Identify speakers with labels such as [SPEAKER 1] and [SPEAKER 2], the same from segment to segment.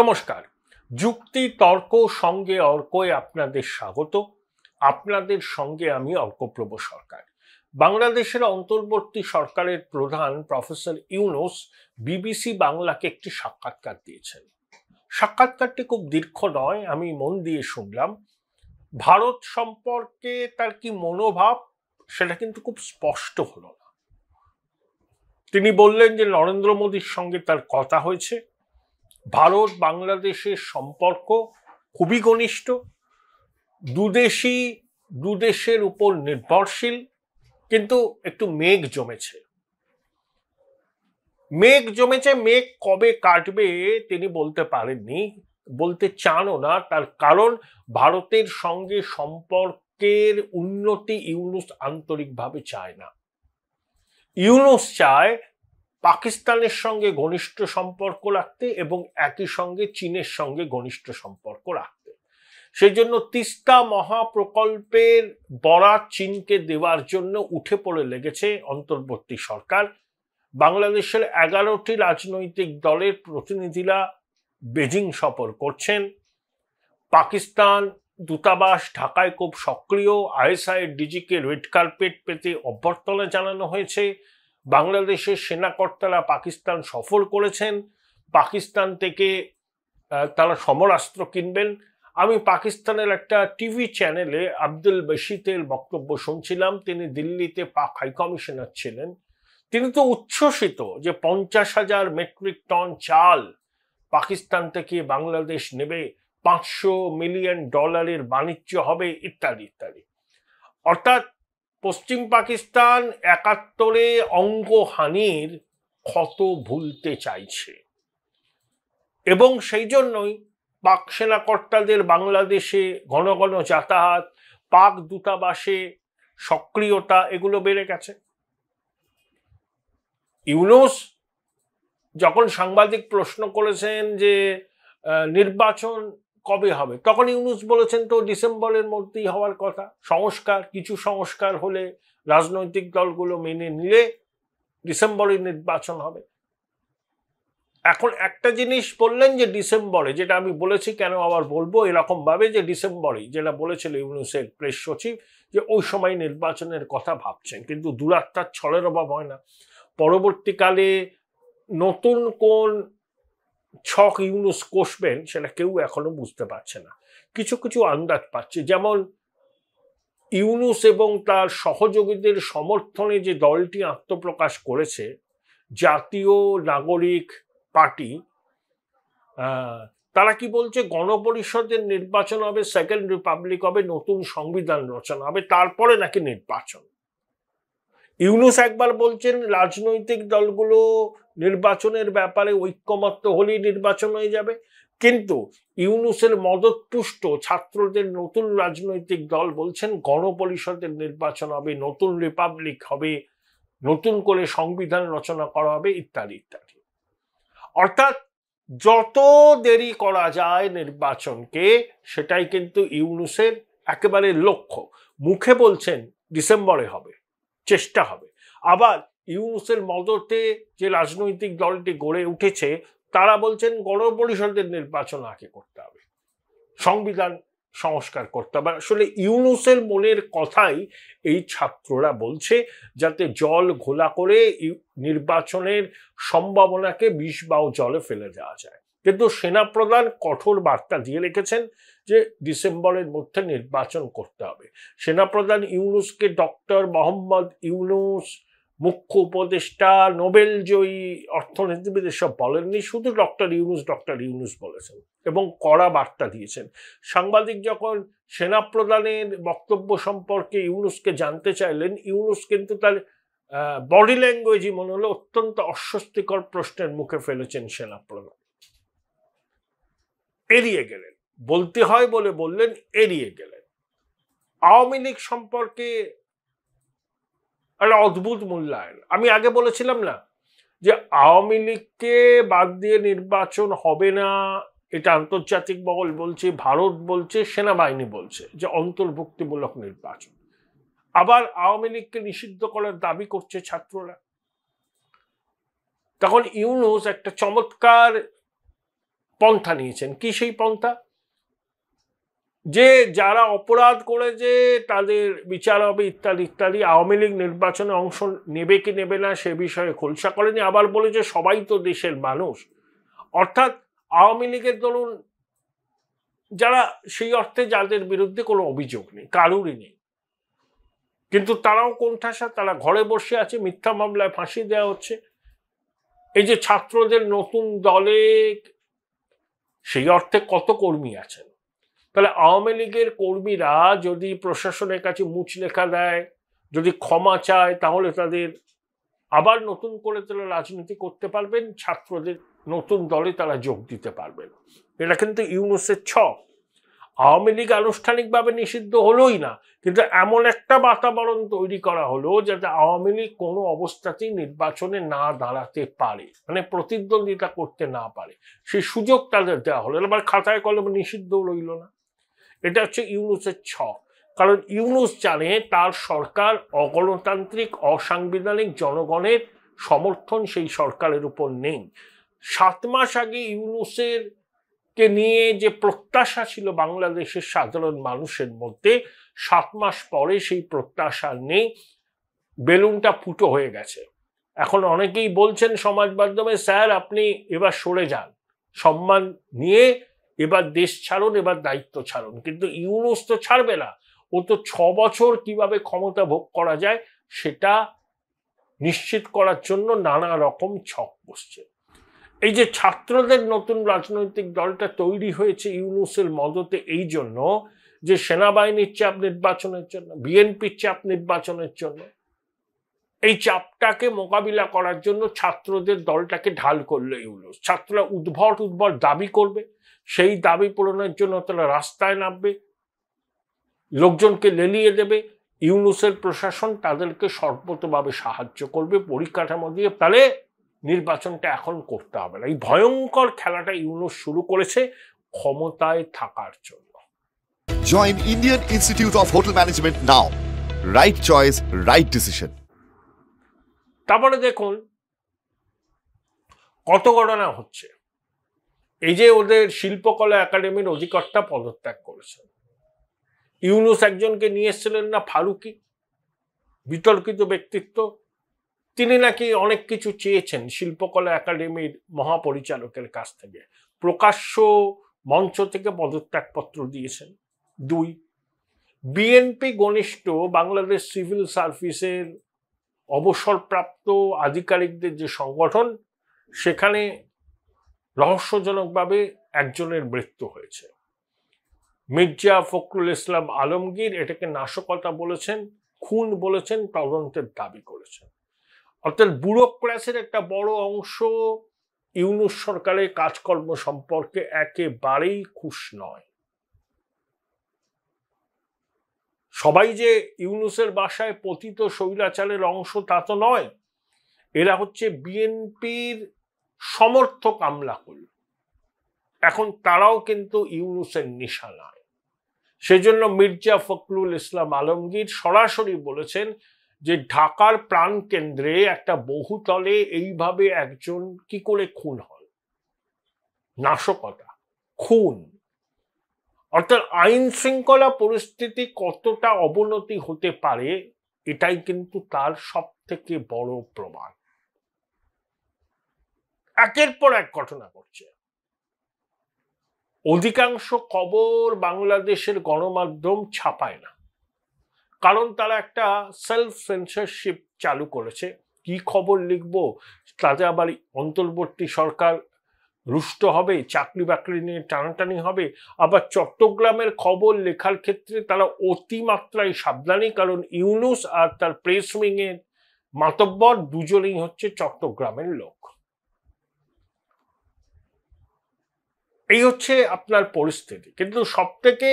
[SPEAKER 1] নমস্কার। যুক্তি তর্ক সঙ্গে অর্কয় আপনাদের স্বাগত। আপনাদের সঙ্গে আমি অর্কপ্রভ সরকার। বাংলাদেশের অন্তর্বর্তী সরকারের প্রধান প্রফেসর ইউনূস বিবিসি বাংলাকে একটি সাক্ষাৎকার দিয়েছেন। সাক্ষাৎকারটি খুব দীর্ঘ নয়, আমি মন দিয়ে শুনলাম। ভারত সম্পর্কে তার কি মনোভাব সেটা কিন্তু খুব স্পষ্ট হলো না। তিনি বললেন যে নরেন্দ্র মোদীর সঙ্গে তার কথা হয়েছে, ভারত বাংলাদেশের সম্পর্ক খুবই ঘনিষ্ঠ, দুদেশের উপর নির্ভরশীল, কিন্তু একটু মেঘ জমেছে। মেঘ কবে কাটবে তিনি বলতে পারেননি, বলতে চানও না। তার কারণ ভারতের সঙ্গে সম্পর্কের উন্নতি ইউনূস আন্তরিকভাবে চায় না। ইউনূস চায় পাকিস্তানের সঙ্গে ঘনিষ্ঠ সম্পর্ক রাখতে এবং একই সঙ্গে চীনের সঙ্গে ঘনিষ্ঠ সম্পর্ক রাখতে। সেই জন্য তিস্তা মহাপ্রকল্পের বরাত চীনকে দেওয়ার জন্য উঠে পড়ে লেগেছে অন্তর্বর্তী সরকার। বাংলাদেশের 11টি রাজনৈতিক দলের প্রতিনিধিরা বেজিং সফর করছেন। পাকিস্তান দূতাবাস ঢাকায় খুব সক্রিয়। আইএসআই ডিজিকে রেড কার্পেট পেতে অভ্যর্থনা জানানো হয়েছে। বাংলাদেশের সেনাকর্তারা পাকিস্তান সফর করেছেন। পাকিস্তান থেকে তারা সমরাস্ত্র কিনবেন। আমি পাকিস্তানের একটা টিভি চ্যানেলে আব্দুল বশিতের বক্তব্য শুনছিলাম। তিনি দিল্লিতে পাক হাইকমিশনার ছিলেন। তিনি তো উচ্ছ্বসিত যে 50,000 মেট্রিক টন চাল পাকিস্তান থেকে বাংলাদেশ নেবে, $500 মিলিয়ন বাণিজ্য হবে, ইত্যাদি ইত্যাদি। অর্থাৎ পশ্চিম পাকিস্তান 71-এ অঙ্গহানির ক্ষত ভুলতে চাইছে এবং সেই জন্যই পাক সেনাকর্তাদের বাংলাদেশে ঘন ঘন যাতায়াত, পাক দূতাবাসে সক্রিয়তা, এগুলো বেড়ে গেছে। ইউনূস যখন সাংবাদিক প্রশ্ন করেছেন যে নির্বাচন কবে হবে, তখন ইউনূস বলেছেন তো ডিসেম্বরের মধ্যেই হওয়ার কথা। কিছু সংস্কার হলে, রাজনৈতিক দলগুলো মেনে নিলে ডিসেম্বরে নির্বাচন হবে। এখন একটা জিনিস বললেন যে ডিসেম্বরে, যেটা আমি বলেছি, কেন আবার বলবো এরকম ভাবে, যে ডিসেম্বরেই, যেটা বলেছিল ইউনূসের প্রেস সচিব, যে ওই সময় নির্বাচনের কথা ভাবছেন। কিন্তু দূরাত্মার ছলের অভাব হয় না। পরবর্তীকালে নতুন কোন ছক ইউনূস কষবেন সেটা কেউ এখনো বুঝতে পারছে না। কিছু কিছু আন্দাজ পাচ্ছে, যেমন ইউনূস এবং তার সহযোগীদের সমর্থনে যে দলটি আত্মপ্রকাশ করেছে, জাতীয় নাগরিক পার্টি, তারা কি বলছে, গণপরিষদের নির্বাচন হবে, সেকেন্ড রিপাবলিক হবে, নতুন সংবিধান রচনা হবে, তারপরে নাকি নির্বাচন। ইউনূস একবার বলছেন রাজনৈতিক দলগুলো নির্বাচনের ব্যাপারে ঐক্যমত্য হলেই নির্বাচন হয়ে যাবে, কিন্তু ইউনূসের মদতপুষ্ট ছাত্রদের নতুন রাজনৈতিক দল বলছেন গণপরিষদের নির্বাচন হবে, নতুন রিপাবলিক হবে, নতুন করে সংবিধান রচনা করা হবে, ইত্যাদি ইত্যাদি। অর্থাৎ যত দেরি করা যায় নির্বাচনকে, সেটাই কিন্তু ইউনূসের একেবারে লক্ষ্য। মুখে বলছেন ডিসেম্বরে হবে, চেষ্টা হবে। আবার ইউনূসের মদতে যে রাজনৈতিক দলটি গড়ে উঠেছে তারা বলছেন গণপরিষদের নির্বাচন আগে করতে হবে, সংবিধান সংস্কার করতে হবে। আসলে ইউনূসের মনের কথাই এই ছাত্ররা বলছে, যাতে জল ঘোলা করে নির্বাচনের সম্ভাবনাকে বিষ বাও জলে ফেলে দেওয়া যায়। কিন্তু সেনাপ্রধান কঠোর বার্তা দিয়ে রেখেছেন যে ডিসেম্বরের মধ্যে নির্বাচন করতে হবে। সেনাপ্রধান ইউনূসকে ডক্টর মোহাম্মদ ইউনূস, মুখ্য উপদেষ্টা, নোবেল জয়ী অর্থনীতিবিদ এসব বলেননি, শুধু ডক্টর ইউনূস বলেছেন এবং কড়া বার্তা দিয়েছেন। সাংবাদিক যখন সেনাপ্রধানের বক্তব্য সম্পর্কে ইউনূসকে জানতে চাইলেন, ইউনূস কিন্তু তার বডি ল্যাঙ্গুয়েজই মনে হলো অত্যন্ত অস্বস্তিকর প্রশ্নের মুখে ফেলেছেন সেনাপ্রধান। এড়িয়ে গেলেন, বলতে হয় বলে বললেন, এড়িয়ে গেলেন। আওয়ামী লীগ সম্পর্কে একটা অদ্ভুত মূল্যায়ন। আমি আগে বলেছিলাম না যে আওয়ামী লীগকে বাদ দিয়ে নির্বাচন হবে না, এটা আন্তর্জাতিক মহল বলছে, ভারত বলছে, সেনাবাহিনী বলছে যে অন্তর্ভুক্তিমূলক নির্বাচন। আবার আওয়ামী লীগকে নিষিদ্ধ করার দাবি করছে ছাত্ররা। তখন ইউনূস একটা চমৎকার পন্থা নিয়েছেন। কি সেই পন্থা? যে যারা অপরাধ করেছে তাদের বিচার হবে ইত্যাদি ইত্যাদি। আওয়ামী লীগ নির্বাচনে অংশ নেবে কি নেবে না সে বিষয়ে খোলসা করেনি, আবার বলেছে সবাই তো দেশের মানুষ। অর্থাৎ আওয়ামী লীগের ধরুন যারা সেই অর্থে যাদের বিরুদ্ধে কোনো অভিযোগ নেই, কারুরই নেই, কিন্তু তারাও কোণঠাসা, তারা ঘরে বসে আছে, মিথ্যা মামলায় ফাঁসি দেওয়া হচ্ছে। এই যে ছাত্রদের নতুন দলে সেই অর্থে কত কর্মী আছেন, তাহলে আওয়ামী লীগের কর্মীরা যদি প্রশাসনের কাছে মুচ লেখা দেয়, যদি ক্ষমা চায়, তাহলে তাদের আবার নতুন করে তারা রাজনীতি করতে পারবেন, ছাত্রদের নতুন দলে তারা যোগ দিতে পারবেন। এটা কিন্তু ইউনূসের ছক। আওয়ামী লীগ আনুষ্ঠানিকভাবে নিষিদ্ধ হলোই না, কিন্তু এমন একটা বাতাবরণ তৈরি করা হলো যাতে আওয়ামী লীগ কোনো অবস্থাতেই নির্বাচনে না দাঁড়াতে পারে, মানে প্রতিদ্বন্দ্বিতা করতে না পারে, সেই সুযোগ তাদের দেওয়া হলো। এবার খাতায় কলমে নিষিদ্ধ রইল না। এটা হচ্ছে ইউনূসের ছক। কারণ ইউনূস জানে তার সরকার অগণতান্ত্রিক, অসাংবিধানিক, জনগণের সমর্থন সেই সরকারের উপর নেই। 7 মাস আগে ইউনূসের কে নিয়ে যে প্রত্যাশা ছিল বাংলাদেশের সাধারণ মানুষের মধ্যে, 7 মাস পরে সেই প্রত্যাশা নেই, বেলুনটা ফুটো হয়ে গেছে। এখন অনেকেই বলছেন সমাজ মাধ্যমে, স্যার আপনি এবার সরে যান, সম্মান নিয়ে এবার দেশ ছাড়ুন, এবার দায়িত্ব ছাড়ুন। কিন্তু ইউনূস তো ছাড়বে না। ও তো 6 বছর কিভাবে ক্ষমতা ভোগ করা যায় সেটা নিশ্চিত করার জন্য নানা রকম ছক বসছে। এই যে ছাত্রদের নতুন রাজনৈতিক দলটা তৈরি হয়েছে ইউনূসের মদতে, এই জন্য যে সেনাবাহিনীর চাপ নির্বাচনের জন্য, বিএনপির চাপ নির্বাচনের জন্য, এই চাপটাকে মোকাবিলা করার জন্য ছাত্রদের দলটাকে ঢাল করলো ইউনূস। ছাত্ররা উদ্ভট দাবি করবে, সেই দাবি পূরণের জন্য তারা রাস্তায় নামবে, লোকজনকে লেলিয়ে দেবে। ইউনূসের প্রশাসন তাদেরকে সর্বতভাবে সাহায্য করবে পরিকাঠামো দিয়ে। তাহলে নির্বাচনটা এখন করতে হবে না। এই ভয়ঙ্কর খেলাটা ইউনূস শুরু করেছে ক্ষমতায় থাকার জন্য।
[SPEAKER 2] Join Indian Institute of Hotel Management now. Right choice, right decision.
[SPEAKER 1] তারপরে দেখুন কত ঘটনা হচ্ছে। এই যে ওদের শিল্পকলা একাডেমির অধিকর্তা পদত্যাগ করেছেন, ইউনূস একজনকে নিয়ে এসেছিলেন না, ফারুকি, বিতর্কিত ব্যক্তিত্ব, তিনি নাকি অনেক কিছু চেয়েছেন শিল্পকলা একাডেমির মহাপরিচালকের কাছ থেকে, প্রকাশ্য মঞ্চ থেকে পদত্যাগপত্র দিয়েছেন। 2, বিএনপি ঘনিষ্ঠ বাংলাদেশ সিভিল সার্ভিসের অবসরপ্রাপ্ত আধিকারিকদের যে সংগঠন, সেখানে রহস্যজনকভাবে একজনের মৃত্যু হয়েছে। মির্জা ফখরুল ইসলাম আলমগীর এটাকে নাশকতা বলেছেন, খুন বলেছেন, তদন্তের দাবি করেছেন। অর্থাৎ ব্যুরোক্রেসির একটা বড় অংশ ইউনূস সরকারের কাজকর্ম সম্পর্কে একেবারেই খুশ নয়। সবাই যে ইউনূসের বাসায় পতিত স্বৈরাচারের অংশ তা তো নয়, এরা হচ্ছে বিএনপির সমর্থক আমলাকুল। এখন তারাও কিন্তু ইউনূসের নিশানায়। সেজন্য মির্জা ফখরুল ইসলাম আলমগীর সরাসরি বলেছেন যে ঢাকার প্রাণ কেন্দ্রে একটা বহুতলে এইভাবে একজন কি করে খুন হন, নাশকতা, খুন। অর্থাৎ আইন শৃঙ্খলা পরিস্থিতি কতটা অবনতি হতে পারে এটাই কিন্তু তার সব থেকে বড় প্রমাণ। একের পর এক ঘটনা ঘটছে। অধিকাংশ খবর বাংলাদেশের গণমাধ্যম ছাপায় না, কারণ তারা একটা সেলফ সেন্সরশিপ চালু করেছে। কি খবর লিখবো, তাতে আবার অন্তর্বর্তী সরকার রুষ্ট হবে, চাকরি বাকরি নিয়ে টানাটানি হবে। আবার চট্টগ্রামের খবর লেখার ক্ষেত্রে তারা অতিমাত্রায় সাবধানী, কারণ ইউনূস আর তার প্রেস উইং এর মাতব্বর দুজনেই হচ্ছে চট্টগ্রামের লোক। এই হচ্ছে আপনার পরিস্থিতি। কিন্তু সব থেকে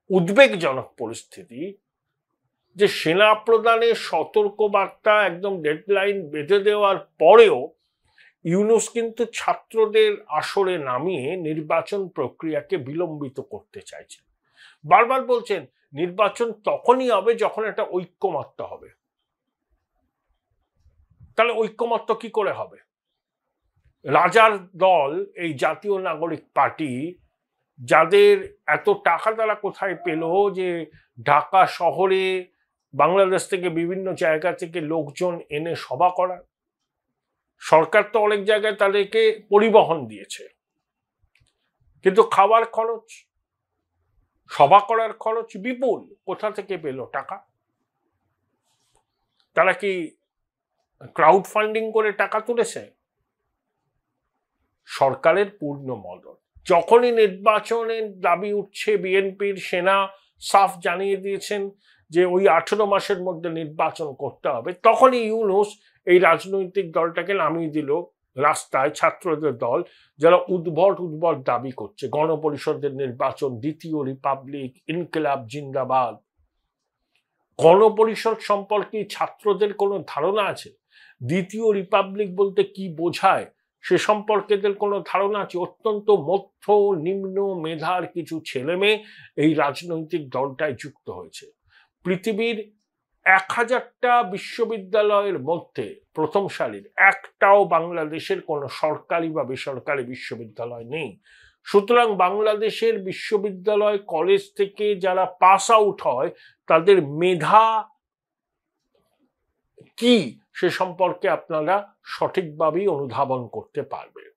[SPEAKER 1] উদ্বেগজনক পরিস্থিতি যে সেনা প্রধানের সতর্কবার্তা একদম ডেডলাইন বেঁধে দেওয়ার পরেও ইউনূস কিন্তু ছাত্রদের আসরে নামিয়ে নির্বাচন প্রক্রিয়াকে বিলম্বিত করতে চাইছেন। বারবার বলছেন নির্বাচন তখনই হবে যখন একটা ঐক্যমত্য হবে। তাহলে ঐক্যমত্য কি করে হবে? রাজার দল এই জাতীয় নাগরিক পার্টি, যাদের এত টাকা তারা কোথায় পেল যে ঢাকা শহরে বাংলাদেশ থেকে বিভিন্ন জায়গা থেকে লোকজন এনে সভা করার? সরকার তো অনেক জায়গায় তাদেরকে পরিবহন দিয়েছে, কিন্তু খাওয়ার খরচ, সভা করার খরচ বিপুল। কোথা থেকে পেল টাকা? তারা কি ক্রাউড ফান্ডিং করে টাকা তুলেছে? সরকারের পূর্ণ মদত। যখনই নির্বাচনের দাবি উঠছে, বিএনপির সেনা সাফ জানিয়ে দিয়েছেন যে ওই 18 মাসের মধ্যে নির্বাচন করতে হবে, তখনই ইউনূস এই রাজনৈতিক দলটাকে নামিয়ে দিল রাস্তায়, ছাত্রদের দল, যারা উদ্ভট দাবি করছে গণপরিষদের নির্বাচন, দ্বিতীয় রিপাবলিক, ইনকিলাব জিন্দাবাদ। গণপরিষদ সম্পর্কে ছাত্রদের কোনো ধারণা আছে? দ্বিতীয় রিপাবলিক বলতে কি বোঝায় সে সম্পর্কে কোনো ধারণা আছে? অত্যন্ত মধ্য নিম্ন মেধার কিছু ছেলে মেয়ে এই রাজনৈতিক দলটায় যুক্ত হয়েছে। পৃথিবীর 1000টা বিশ্ববিদ্যালয়ের মধ্যে প্রথম সারির একটাও বাংলাদেশের কোনো সরকারি বা বেসরকারি বিশ্ববিদ্যালয় নেই। সুতরাং বাংলাদেশের বিশ্ববিদ্যালয় কলেজ থেকে যারা পাস আউট হয় তাদের মেধা কি সে সম্পর্কে আপনারা সঠিকভাবেই অনুধাবন করতে পারবেন।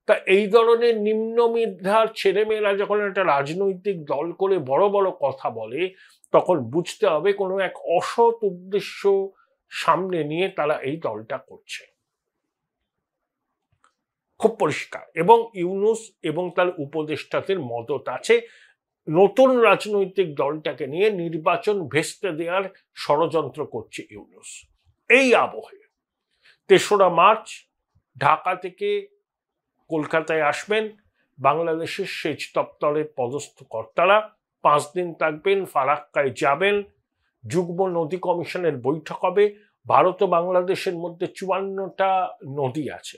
[SPEAKER 1] তা এই ধরনের নিম্ন মেধার ছেলেমেয়েরা যখন একটা রাজনৈতিক দল করে বড় বড় কথা বলে, তখন বুঝতে হবে কোনো এক অসৎ উদ্দেশ্য সামনে নিয়ে তারা এই দলটা করছে। খুব পরিষ্কার। এবং ইউনূস এবং তার উপদেষ্টাদের মদত আছে নতুন রাজনৈতিক দলটাকে নিয়ে নির্বাচন ভেস্তে দেওয়ার ষড়যন্ত্র করছে ইউনূস। এই আবহে 3রা মার্চ ঢাকা থেকে কলকাতায় আসবেন বাংলাদেশের সেচ দপ্তরের পদস্থ কর্তারা। 5 দিন থাকবেন, ফারাক্কায় যাবেন, যুগ্ম নদী কমিশনের বৈঠক হবে। ভারত ও বাংলাদেশের মধ্যে 54টা নদী আছে।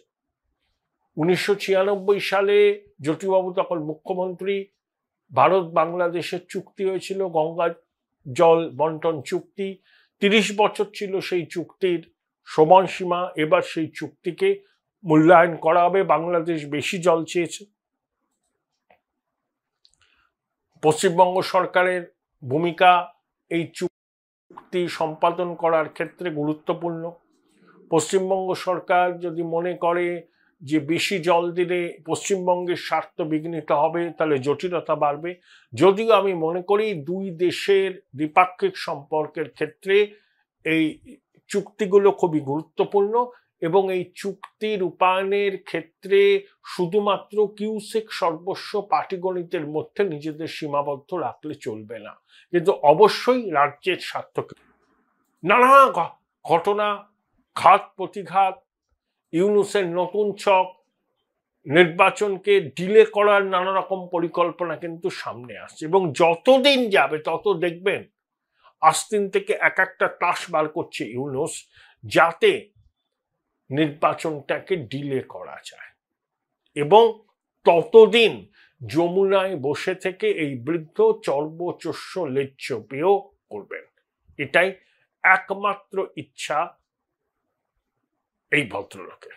[SPEAKER 1] 1996 সালে জ্যোতিবাবু তখন মুখ্যমন্ত্রী, ভারত বাংলাদেশের চুক্তি হয়েছিল, গঙ্গা জল বন্টন চুক্তি। 30 বছর ছিল সেই চুক্তির সময়সীমা। এবার সেই চুক্তিকে মূল্যায়ন করা হবে। বাংলাদেশ বেশি জল চেয়েছে। পশ্চিমবঙ্গ সরকারের ভূমিকা এই চুক্তি সম্পাদন করার ক্ষেত্রে গুরুত্বপূর্ণ। পশ্চিমবঙ্গ সরকার যদি মনে করে যে বেশি জল দিলে পশ্চিমবঙ্গের স্বার্থ বিঘ্নিত হবে, তাহলে জটিলতা বাড়বে। যদিও আমি মনে করি দুই দেশের দ্বিপাক্ষিক সম্পর্কের ক্ষেত্রে এই চুক্তিগুলো খুবই গুরুত্বপূর্ণ, এবং এই চুক্তি রূপায়ণের ক্ষেত্রে শুধুমাত্র কিউসেক সর্বস্ব পাটিগণিতের মধ্যে নিজেদের সীমাবদ্ধ রাখলে চলবে না, কিন্তু অবশ্যই রাজ্যের স্বার্থকে। নানা ঘটনা, ঘাত প্রতিঘাত, ইউনূসের নতুন ছক, নির্বাচনকে ডিলে করার নানা রকম পরিকল্পনা কিন্তু সামনে আসছে। এবং যতদিন যাবে তত দেখবেন আস্তিন থেকে এক একটা তাস বার করছে ইউনূস, যাতে নির্বাচনটাকে ডিলে করা যায়। এবং ততদিন যমুনায় বসে থেকে এই বৃদ্ধ চর্বচস্য লেচ্ছ পেয় করবেন। এটাই একমাত্র ইচ্ছা এই ভদ্রলোকের।